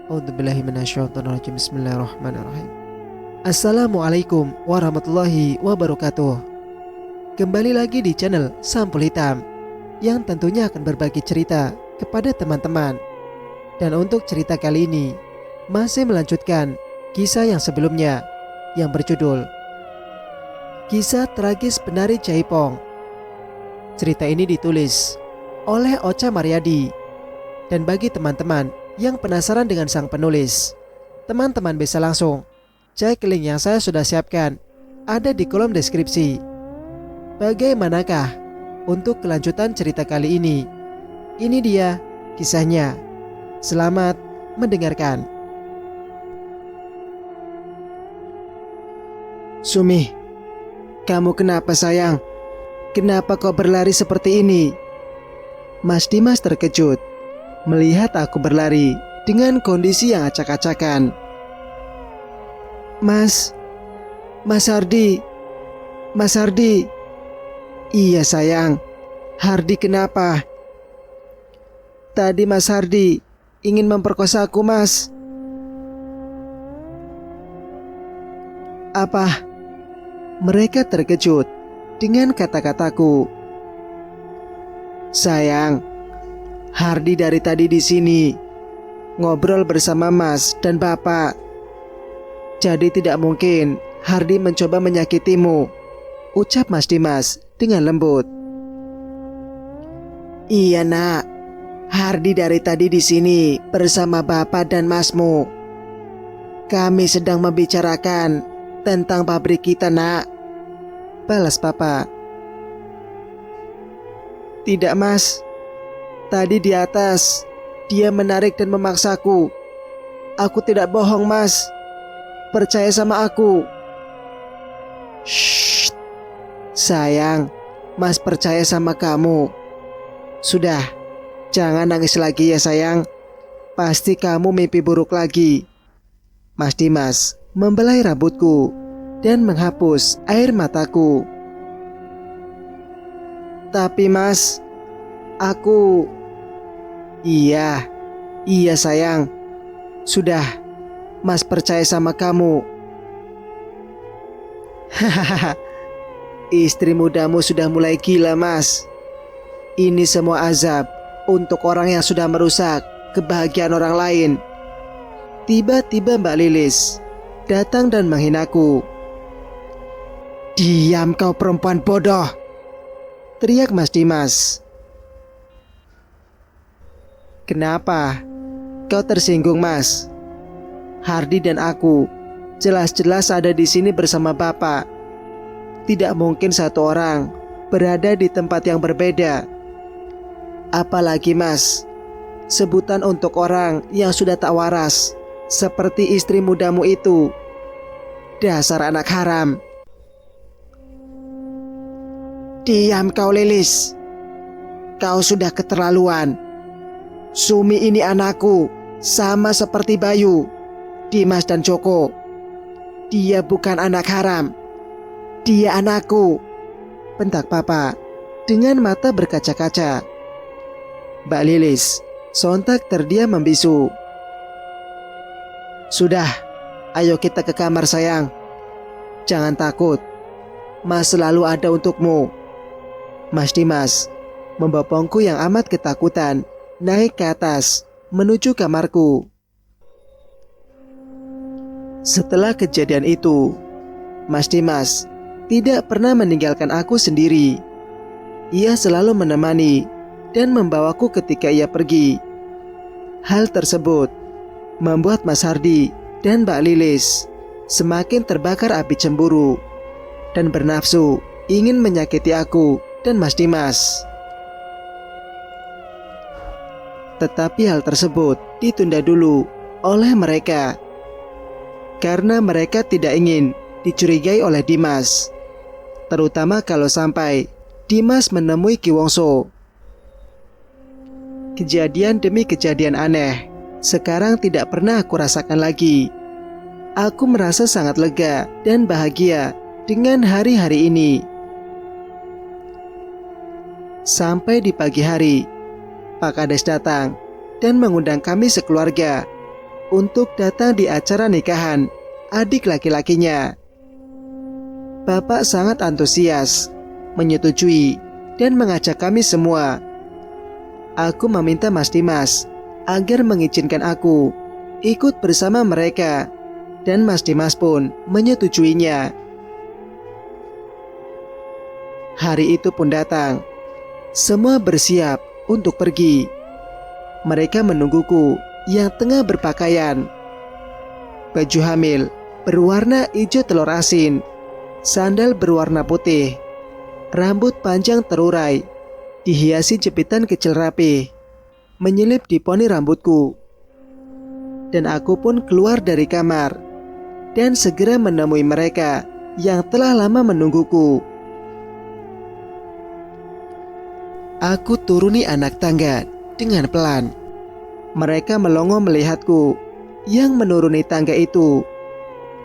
A'udzubillahi minasyaitonirrajim. Bismillahirrahmanirrahim. Assalamualaikum warahmatullahi wabarakatuh. Kembali lagi di channel Sampul Hitam, yang tentunya akan berbagi cerita kepada teman-teman. Dan untuk cerita kali ini masih melanjutkan kisah yang sebelumnya, yang berjudul Kisah Tragis Penari Jaipong. Cerita ini ditulis oleh Ocha Mariadi. Dan bagi teman-teman yang penasaran dengan sang penulis, teman-teman bisa langsung cek link yang saya sudah siapkan, ada di kolom deskripsi. Bagaimanakah untuk kelanjutan cerita kali ini? Ini dia kisahnya. Selamat mendengarkan. Sumi, kamu kenapa sayang? Kenapa kau berlari seperti ini? Mas Dimas terkejut melihat aku berlari dengan kondisi yang acak-acakan. Mas Hardi. Mas Hardi. Iya sayang, Hardi kenapa? Tadi Mas Hardi ingin memperkosa aku, Mas. Apa? Mereka terkejut dengan kata-kataku. Sayang, Hardi dari tadi di sini ngobrol bersama Mas dan Bapak. Jadi tidak mungkin Hardi mencoba menyakitimu, ucap Mas Dimas dengan lembut. Iya nak, Hardi dari tadi di sini bersama Bapak dan Masmu. Kami sedang membicarakan tentang pabrik kita nak, balas Papa. Tidak Mas, tadi di atas dia menarik dan memaksaku. Aku tidak bohong Mas, percaya sama aku. Shh, sayang, Mas percaya sama kamu. Sudah, jangan nangis lagi ya sayang. Pasti kamu mimpi buruk lagi. Mas Dimas membelai rambutku dan menghapus air mataku. Tapi Mas, aku... Iya sayang. Sudah, Mas percaya sama kamu. Hahaha, istri mudamu sudah mulai gila Mas. Ini semua azab untuk orang yang sudah merusak kebahagiaan orang lain. Tiba-tiba Mbak Lilis datang dan menghinaku. Diam kau perempuan bodoh, teriak Mas Dimas. Kenapa? Kau tersinggung Mas? Hardi dan aku jelas-jelas ada di sini bersama Bapak. Tidak mungkin satu orang berada di tempat yang berbeda. Apalagi Mas, sebutan untuk orang yang sudah tak waras seperti istri mudamu itu. Dasar anak haram. Diam kau Lilis. Kau sudah keterlaluan. Sumi ini anakku, sama seperti Bayu, Dimas dan Joko. Dia bukan anak haram. Dia anakku, bentak Papa dengan mata berkaca-kaca. Mbak Lilis sontak terdiam membisu. Sudah, ayo kita ke kamar sayang. Jangan takut, Mas selalu ada untukmu. Mas Dimas membopongku yang amat ketakutan naik ke atas menuju kamarku. Setelah kejadian itu, Mas Dimas tidak pernah meninggalkan aku sendiri. Ia selalu menemani dan membawaku ketika ia pergi. Hal tersebut membuat Mas Hardi dan Mbak Lilis semakin terbakar api cemburu dan bernafsu ingin menyakiti aku dan Mas Dimas. Tetapi hal tersebut ditunda dulu oleh mereka, karena mereka tidak ingin dicurigai oleh Dimas, terutama kalau sampai Dimas menemui Ki Wongso. Kejadian demi kejadian aneh sekarang tidak pernah aku rasakan lagi. Aku merasa sangat lega dan bahagia dengan hari-hari ini. Sampai di pagi hari, Pak Kades datang dan mengundang kami sekeluarga untuk datang di acara nikahan adik laki-lakinya. Bapak sangat antusias, menyetujui, dan mengajak kami semua. Aku meminta Mas Dimas agar mengizinkan aku ikut bersama mereka, dan Mas Dimas pun menyetujuinya. Hari itu pun datang. Semua bersiap untuk pergi. Mereka menungguku yang tengah berpakaian baju hamil berwarna hijau telur asin, sandal berwarna putih, rambut panjang terurai, dihiasi jepitan kecil rapi, menyelip di poni rambutku. Dan aku pun keluar dari kamar dan segera menemui mereka yang telah lama menungguku. Aku turuni anak tangga dengan pelan. Mereka melongo melihatku yang menuruni tangga itu,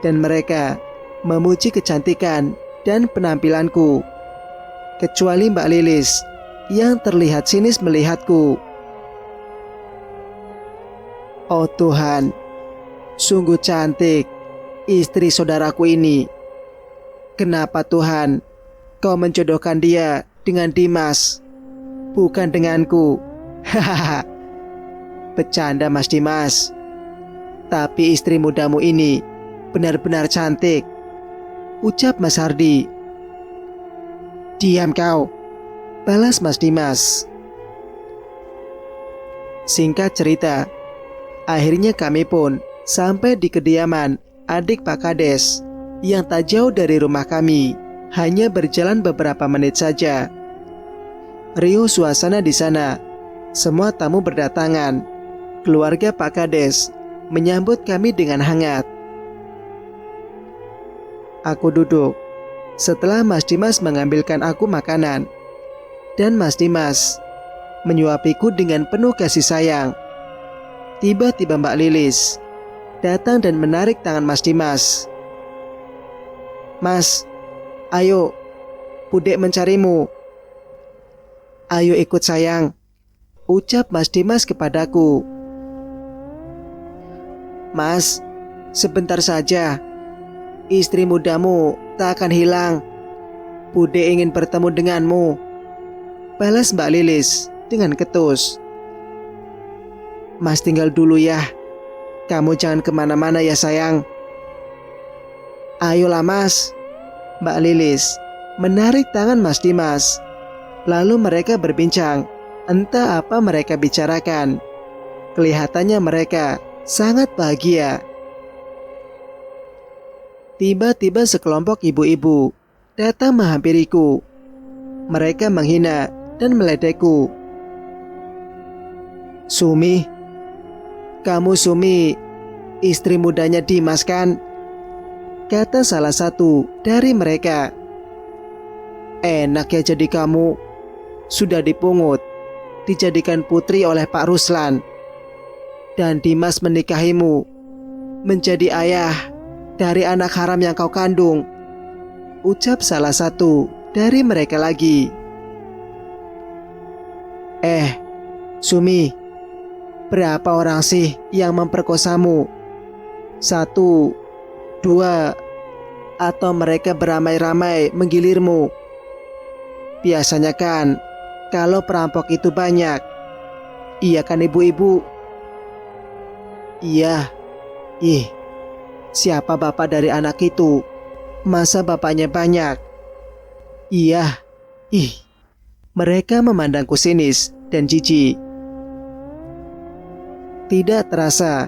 dan mereka memuji kecantikan dan penampilanku, kecuali Mbak Lilis yang terlihat sinis melihatku. Oh Tuhan, sungguh cantik istri saudaraku ini. Kenapa Tuhan Kau menjodohkan dia dengan Dimas, bukan denganku? Hahaha. Bercanda Mas Dimas. Tapi istri mudamu ini benar-benar cantik, ucap Mas Hardi. Diam kau, balas Mas Dimas. Singkat cerita, akhirnya kami pun sampai di kediaman adik Pak Kades yang tak jauh dari rumah kami, hanya berjalan beberapa menit saja. Riuh suasana di sana. Semua tamu berdatangan. Keluarga Pak Kades menyambut kami dengan hangat. Aku duduk setelah Mas Dimas mengambilkan aku makanan, dan Mas Dimas menyuapiku dengan penuh kasih sayang. Tiba-tiba Mbak Lilis datang dan menarik tangan Mas Dimas. Mas, ayo, Budek mencarimu. Ayo ikut sayang, ucap Mas Dimas kepadaku. Mas, sebentar saja. Istri mudamu tak akan hilang. Bude ingin bertemu denganmu, balas Mbak Lilis dengan ketus. Mas tinggal dulu ya. Kamu jangan kemana-mana ya sayang. Ayolah Mas. Mbak Lilis menarik tangan Mas Dimas. Lalu mereka berbincang. Entah apa mereka bicarakan. Kelihatannya mereka sangat bahagia. Tiba-tiba sekelompok ibu-ibu datang menghampiriku. Mereka menghina dan meledekku. Sumi, kamu Sumi, istri mudanya Dimas kan? Kata salah satu dari mereka. Enak ya jadi kamu. Sudah dipungut, dijadikan putri oleh Pak Ruslan, dan Dimas menikahimu, menjadi ayah dari anak haram yang kau kandung, ucap salah satu dari mereka lagi. Sumi, berapa orang sih yang memperkosamu? 1, 2, atau mereka beramai-ramai menggilirmu? Biasanya kan kalau perampok itu banyak. Iya kan ibu-ibu? Iya. Siapa bapak dari anak itu? Masa bapaknya banyak? Iya. Mereka memandangku sinis dan jijik. Tidak terasa,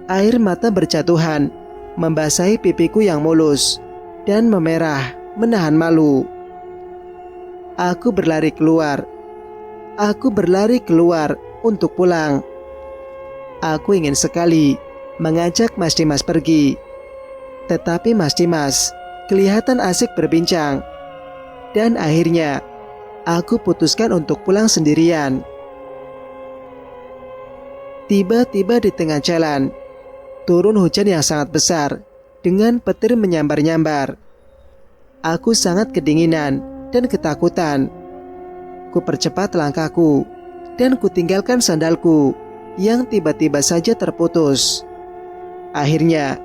air mata berjatuhan membasahi pipiku yang mulus dan memerah menahan malu. Aku berlari keluar. Aku berlari keluar untuk pulang. Aku ingin sekali mengajak Mas Dimas pergi, tetapi Mas Dimas kelihatan asik berbincang. Dan akhirnya aku putuskan untuk pulang sendirian. Tiba-tiba di tengah jalan turun hujan yang sangat besar dengan petir menyambar-nyambar. Aku sangat kedinginan dan ketakutan. Ku percepat langkahku dan ku tinggalkan sandalku yang tiba-tiba saja terputus. Akhirnya,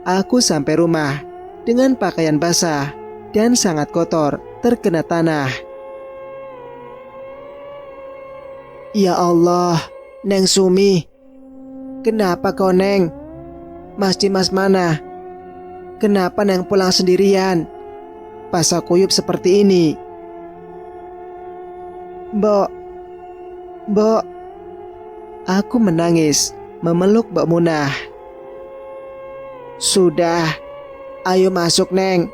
aku sampai rumah dengan pakaian basah dan sangat kotor terkena tanah. Ya Allah, Neng Sumi. Kenapa kau, Neng? Mas Dimas mana? Kenapa Neng pulang sendirian? Pasal kuyup seperti ini. Mbok, Mbok. Aku menangis memeluk Mbak Munah. Sudah, ayo masuk Neng.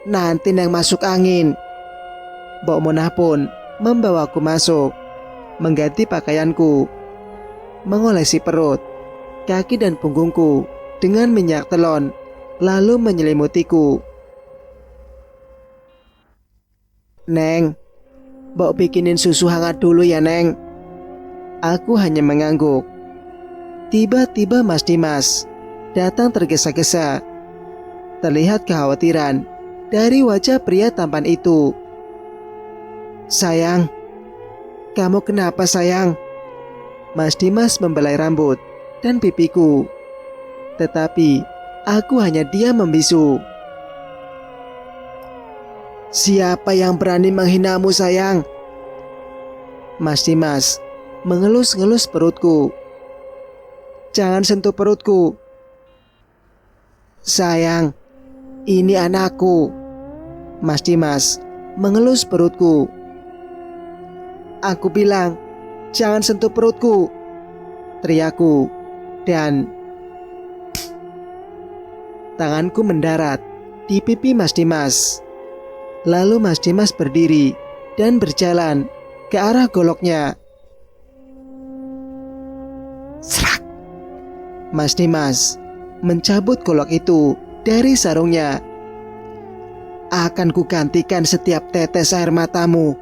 Nanti Neng masuk angin. Mbak Munah pun membawaku masuk, mengganti pakaianku, mengolesi perut, kaki dan punggungku dengan minyak telon, lalu menyelimutiku. Neng, Mbok bikinin susu hangat dulu ya Neng. Aku hanya mengangguk. Tiba-tiba Mas Dimas datang tergesa-gesa. Terlihat kekhawatiran dari wajah pria tampan itu. Sayang, kamu kenapa sayang? Mas Dimas membelai rambut dan pipiku. Tetapi aku hanya diam membisu. Siapa yang berani menghinamu sayang? Mas Dimas mengelus-ngelus perutku. Jangan sentuh perutku. Sayang, ini anakku. Mas Dimas mengelus perutku. Aku bilang, jangan sentuh perutku, teriakku, dan tanganku mendarat di pipi Mas Dimas. Lalu Mas Dimas berdiri dan berjalan ke arah goloknya. Serak! Mas Dimas mencabut golok itu dari sarungnya. Akan kugantikan setiap tetes air matamu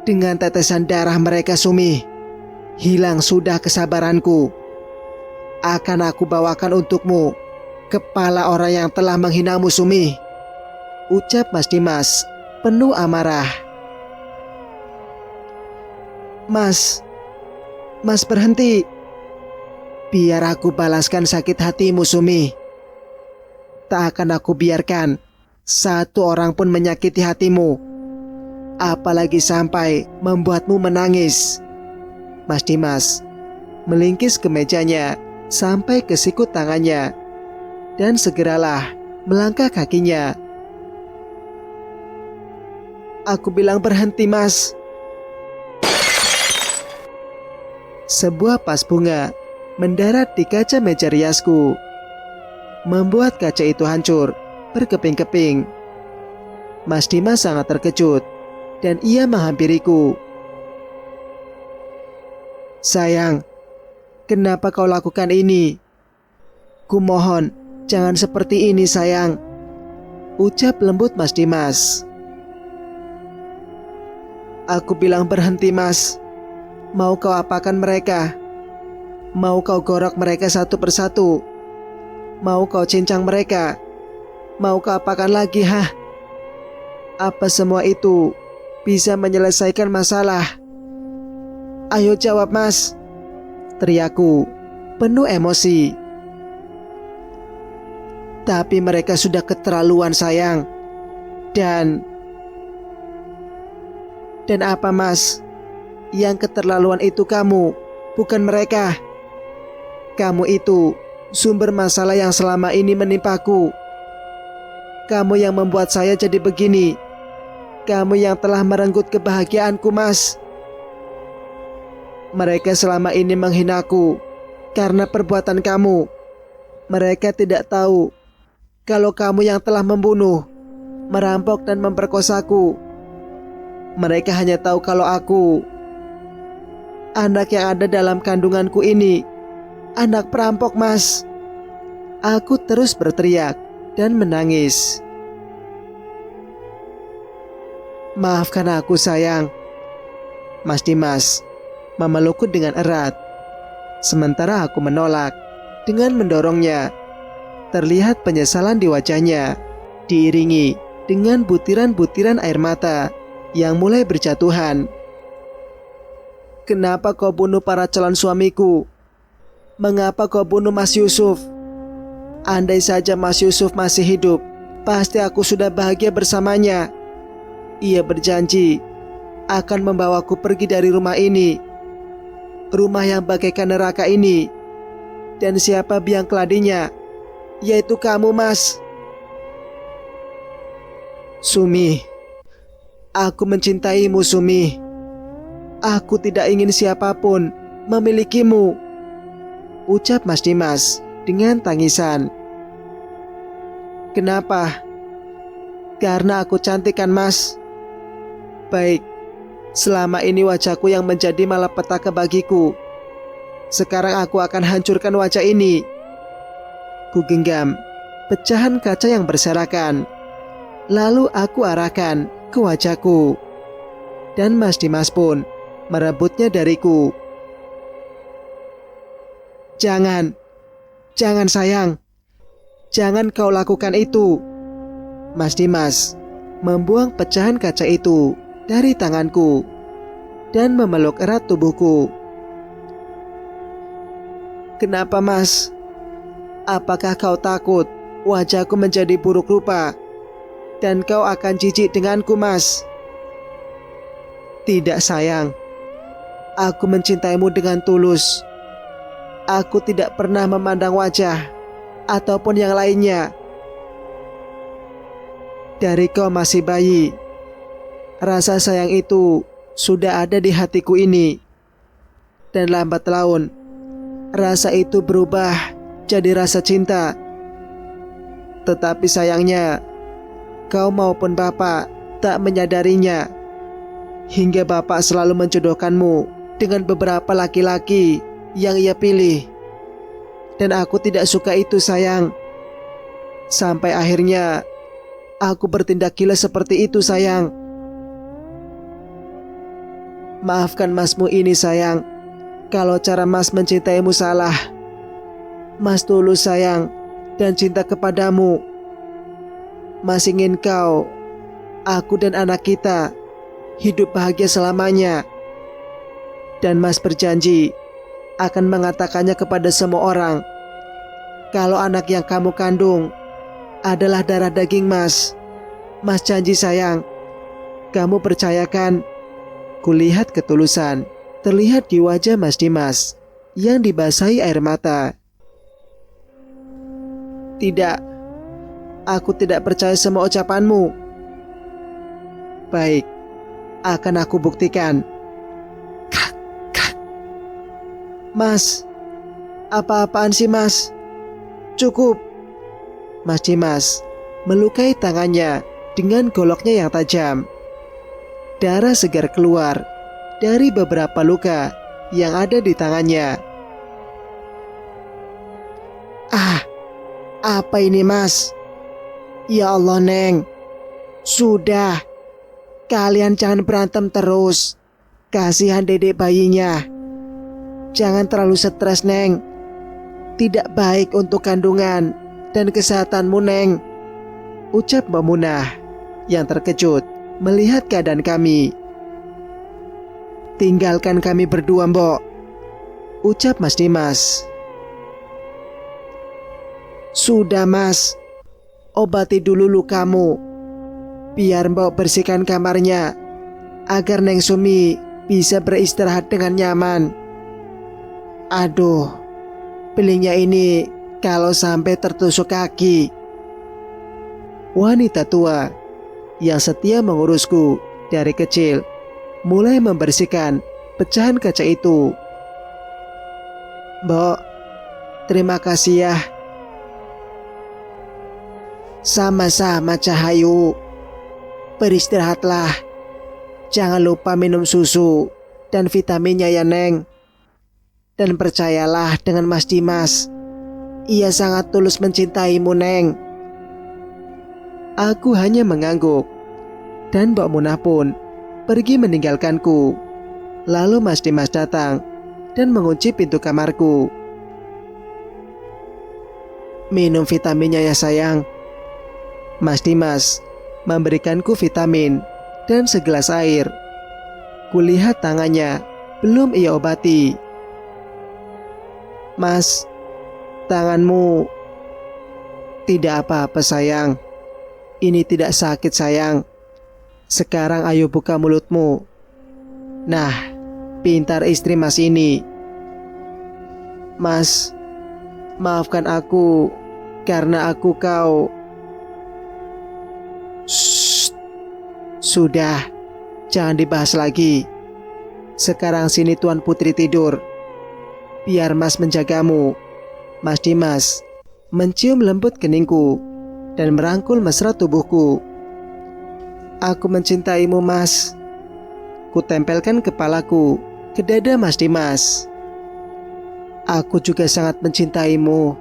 dengan tetesan darah mereka, Sumi. Hilang sudah kesabaranku. Akan aku bawakan untukmu kepala orang yang telah menghinamu, Sumi, ucap Mas Dimas penuh amarah. Mas berhenti. Biar aku balaskan sakit hatimu, Sumi. Tak akan aku biarkan satu orang pun menyakiti hatimu, apalagi sampai membuatmu menangis. Mas Dimas melingkis ke mejanya sampai ke sikut tangannya, dan segeralah melangkah kakinya. Aku bilang berhenti, Mas. Sebuah vas bunga mendarat di kaca meja riasku, membuat kaca itu hancur berkeping-keping. Mas Dimas sangat terkejut dan ia menghampiriku. Sayang, kenapa kau lakukan ini? Kumohon, jangan seperti ini sayang, ucap lembut Mas Dimas. Aku bilang berhenti, Mas. Mau kau apakan mereka? Mau kau gorok mereka satu persatu? Mau kau cincang mereka? Mau kau apakan lagi, hah? Apa semua itu bisa menyelesaikan masalah? Ayo jawab, Mas, teriakku penuh emosi. Tapi mereka sudah keterlaluan sayang. Dan apa, Mas? Yang keterlaluan itu kamu, bukan mereka. Kamu itu sumber masalah yang selama ini menimpaku. Kamu yang membuat saya jadi begini. Kamu yang telah merenggut kebahagiaanku, Mas. Mereka selama ini menghinaku karena perbuatan kamu. Mereka tidak tahu kalau kamu yang telah membunuh, merampok dan memperkosaku. Mereka hanya tahu kalau aku, anak yang ada dalam kandunganku ini, anak perampok, Mas. Aku terus berteriak dan menangis. Maafkan aku sayang. Mas Dimas memelukku dengan erat, sementara aku menolak dengan mendorongnya. Terlihat penyesalan di wajahnya, diiringi dengan butiran-butiran air mata yang mulai berjatuhan. Kenapa kau bunuh para calon suamiku? Mengapa kau bunuh Mas Yusuf? Andai saja Mas Yusuf masih hidup, pasti aku sudah bahagia bersamanya. Ia berjanji akan membawaku pergi dari rumah ini, rumah yang bagaikan neraka ini. Dan siapa biang keladinya? Yaitu kamu, Mas. Sumi, aku mencintaimu, Sumi. Aku tidak ingin siapapun memilikimu, ucap Mas Dimas dengan tangisan. Kenapa? Karena aku cantik kan, Mas? Baik, selama ini wajahku yang menjadi malapetaka bagiku. Sekarang aku akan hancurkan wajah ini. Ku genggam pecahan kaca yang berserakan, lalu aku arahkan ke wajahku. Dan Mas Dimas pun merebutnya dariku. Jangan sayang. Jangan kau lakukan itu. Mas Dimas membuang pecahan kaca itu dari tanganku dan memeluk erat tubuhku. Kenapa, Mas? Apakah kau takut wajahku menjadi buruk rupa dan kau akan jijik denganku, Mas? Tidak, sayang. Aku mencintaimu dengan tulus. Aku tidak pernah memandang wajah ataupun yang lainnya. Dari kau masih bayi, rasa sayang itu sudah ada di hatiku ini. Dan lambat laun, rasa itu berubah jadi rasa cinta. Tetapi sayangnya, kau maupun bapak tak menyadarinya. Hingga bapak selalu menjodohkanmu dengan beberapa laki-laki yang ia pilih. Dan aku tidak suka itu, sayang. Sampai akhirnya aku bertindak gila seperti itu, sayang. Maafkan Masmu ini, sayang. Kalau cara Mas mencintaimu salah. Mas tulus sayang dan cinta kepadamu. Mas ingin kau, aku dan anak kita hidup bahagia selamanya. Dan Mas berjanji akan mengatakannya kepada semua orang kalau anak yang kamu kandung adalah darah daging Mas. Mas janji, sayang. Kamu percayakan? Kulihat ketulusan terlihat di wajah Mas Dimas yang dibasahi air mata. Tidak, aku tidak percaya semua ucapanmu. Baik, akan aku buktikan. Mas, apa-apaan sih, Mas? Cukup. Mas Dimas melukai tangannya dengan goloknya yang tajam. Darah segar keluar dari beberapa luka yang ada di tangannya. Apa ini, Mas? Ya Allah, Neng. Sudah. Kalian jangan berantem terus. Kasihan dedek bayinya. Jangan terlalu stres, Neng. Tidak baik untuk kandungan dan kesehatanmu, Neng, ucap Mbak Munah yang terkejut melihat keadaan kami. Tinggalkan kami berdua, Mbok, ucap Mas Dimas. Sudah, Mas. Obati dulu lukamu. Biar Mbok bersihkan kamarnya agar Neng Sumi bisa beristirahat dengan nyaman. Aduh, belingnya ini kalau sampai tertusuk kaki. Wanita tua yang setia mengurusku dari kecil mulai membersihkan pecahan kaca itu. Mbok, terima kasih ya. Sama-sama, Cahayu. Beristirahatlah. Jangan lupa minum susu dan vitaminnya ya, Neng. Dan percayalah dengan Mas Dimas, ia sangat tulus mencintaimu, Neng. Aku hanya mengangguk, dan Mbak Munah pun pergi meninggalkanku. Lalu Mas Dimas datang dan mengunci pintu kamarku. Minum vitaminnya ya, sayang. Mas Dimas memberikanku vitamin dan segelas air. Kulihat tangannya belum ia obati. Mas, tanganmu Tidak apa-apa sayang. Ini tidak sakit sayang. Sekarang ayo buka mulutmu. Nah, pintar istri mas ini. Mas, maafkan aku karena aku kau. Shh, sudah, jangan dibahas lagi. Sekarang sini Tuan Putri tidur. Biar mas menjagamu. Mas Dimas mencium lembut keningku dan merangkul mesra tubuhku. Aku mencintaimu mas. Kutempelkan kepalaku ke dada Mas Dimas. Aku juga sangat mencintaimu.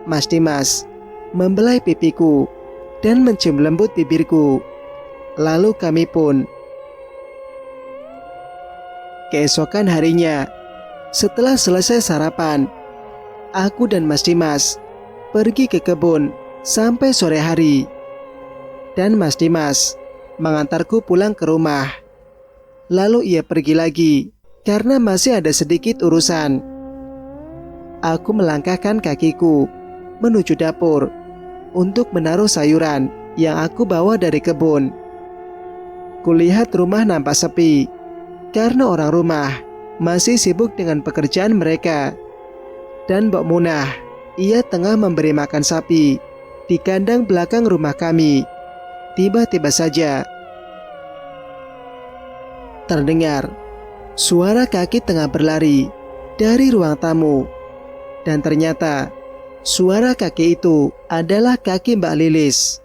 Mas Dimas membelai pipiku dan mencium lembut bibirku. Lalu kami pun. Keesokan harinya, setelah selesai sarapan, aku dan Mas Dimas pergi ke kebun sampai sore hari. Dan Mas Dimas mengantarku pulang ke rumah. Lalu ia pergi lagi karena masih ada sedikit urusan. Aku melangkahkan kakiku menuju dapur untuk menaruh sayuran yang aku bawa dari kebun. Kulihat rumah nampak sepi karena orang rumah masih sibuk dengan pekerjaan mereka. Dan Mbok Munah, ia tengah memberi makan sapi di kandang belakang rumah kami. Tiba-tiba saja terdengar suara kaki tengah berlari dari ruang tamu. Dan ternyata suara kaki itu adalah kaki Mbak Lilis.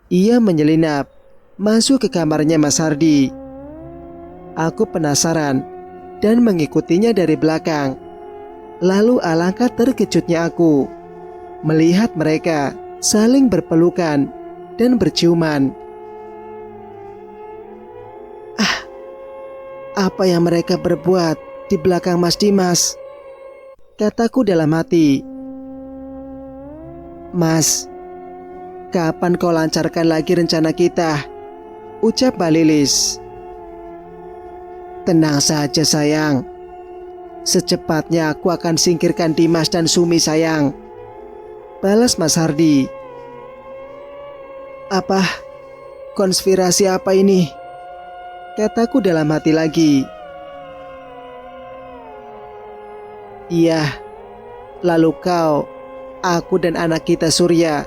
Ia menyelinap masuk ke kamarnya Mas Hardi. Aku penasaran dan mengikutinya dari belakang. Lalu alangkah terkejutnya aku melihat mereka saling berpelukan dan berciuman. Apa yang mereka berbuat di belakang Mas Dimas? Kataku dalam hati. Mas, kapan kau lancarkan lagi rencana kita? Ucap Mbak Lilis. Tenang saja sayang. Secepatnya aku akan singkirkan Dimas dan Sumi sayang. Balas Mas Hardi. Apa? Konspirasi apa ini? Kataku dalam hati lagi. Iya, lalu kau, aku dan anak kita Surya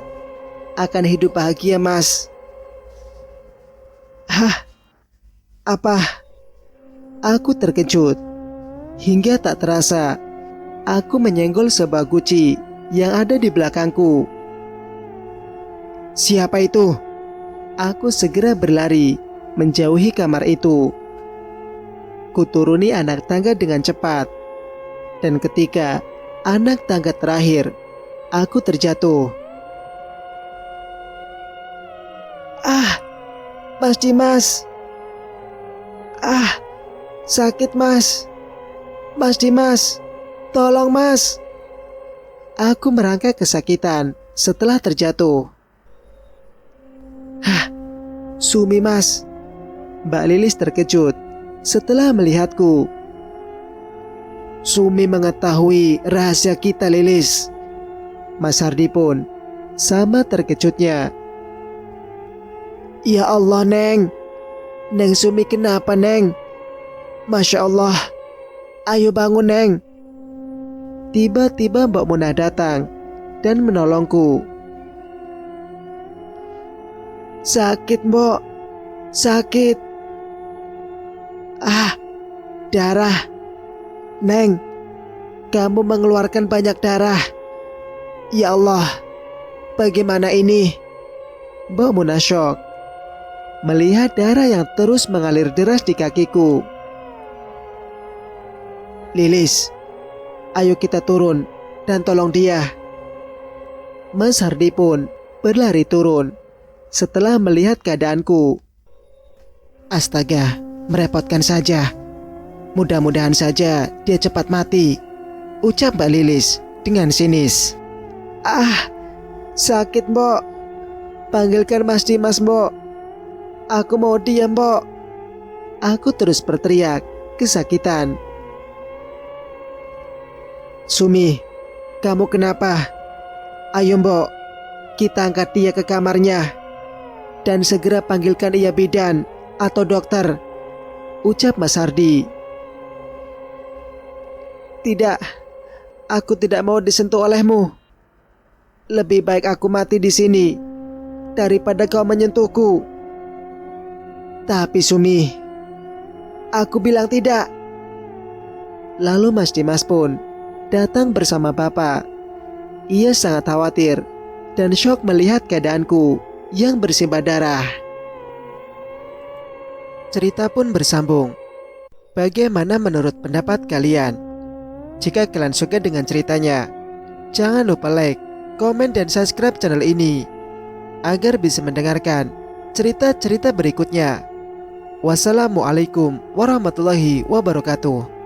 akan hidup bahagia mas. Hah? Apa? Aku terkejut. Hingga tak terasa aku menyenggol sebuah guci yang ada di belakangku. Siapa itu? Aku segera berlari menjauhi kamar itu. Kuturuni anak tangga dengan cepat. Dan ketika anak tangga terakhir, aku terjatuh. Mas Dimas. Sakit mas. Mas Dimas, tolong mas. Aku merangkak kesakitan setelah terjatuh. Sumi mas. Mbak Lilis terkejut setelah melihatku. Sumi mengetahui rahasia kita Lilis. Mas Hardi pun sama terkejutnya. Ya Allah Neng. Neng Sumi kenapa Neng? Masya Allah. Ayo bangun Neng. Tiba-tiba Mbak Munah datang dan menolongku. Sakit Mbok. Sakit. Darah. Neng, kamu mengeluarkan banyak darah. Ya Allah, bagaimana ini? Mbak Munah syok melihat darah yang terus mengalir deras di kakiku. Lilis, ayo kita turun dan tolong dia. Mas Hardi pun berlari turun setelah melihat keadaanku. Astaga, merepotkan saja. Mudah-mudahan saja dia cepat mati, ucap Mbak Lilis dengan sinis. Sakit Mbok. Panggilkan Mas Dimas Mbok. Aku mau diam Mbok. Aku terus berteriak kesakitan. Sumi, kamu kenapa? Ayo Mbok, kita angkat dia ke kamarnya dan segera panggilkan ia bidan atau dokter, ucap Mas Hardi. Tidak, aku tidak mau disentuh olehmu. Lebih baik aku mati di sini daripada kau menyentuhku. Tapi Sumi, aku bilang tidak. Lalu Mas Dimas pun datang bersama bapak. Ia sangat khawatir dan syok melihat keadaanku yang bersimbah darah. Cerita pun bersambung. Bagaimana menurut pendapat kalian? Jika kalian suka dengan ceritanya, jangan lupa like, komen, dan subscribe channel ini agar bisa mendengarkan cerita-cerita berikutnya. Wassalamualaikum warahmatullahi wabarakatuh.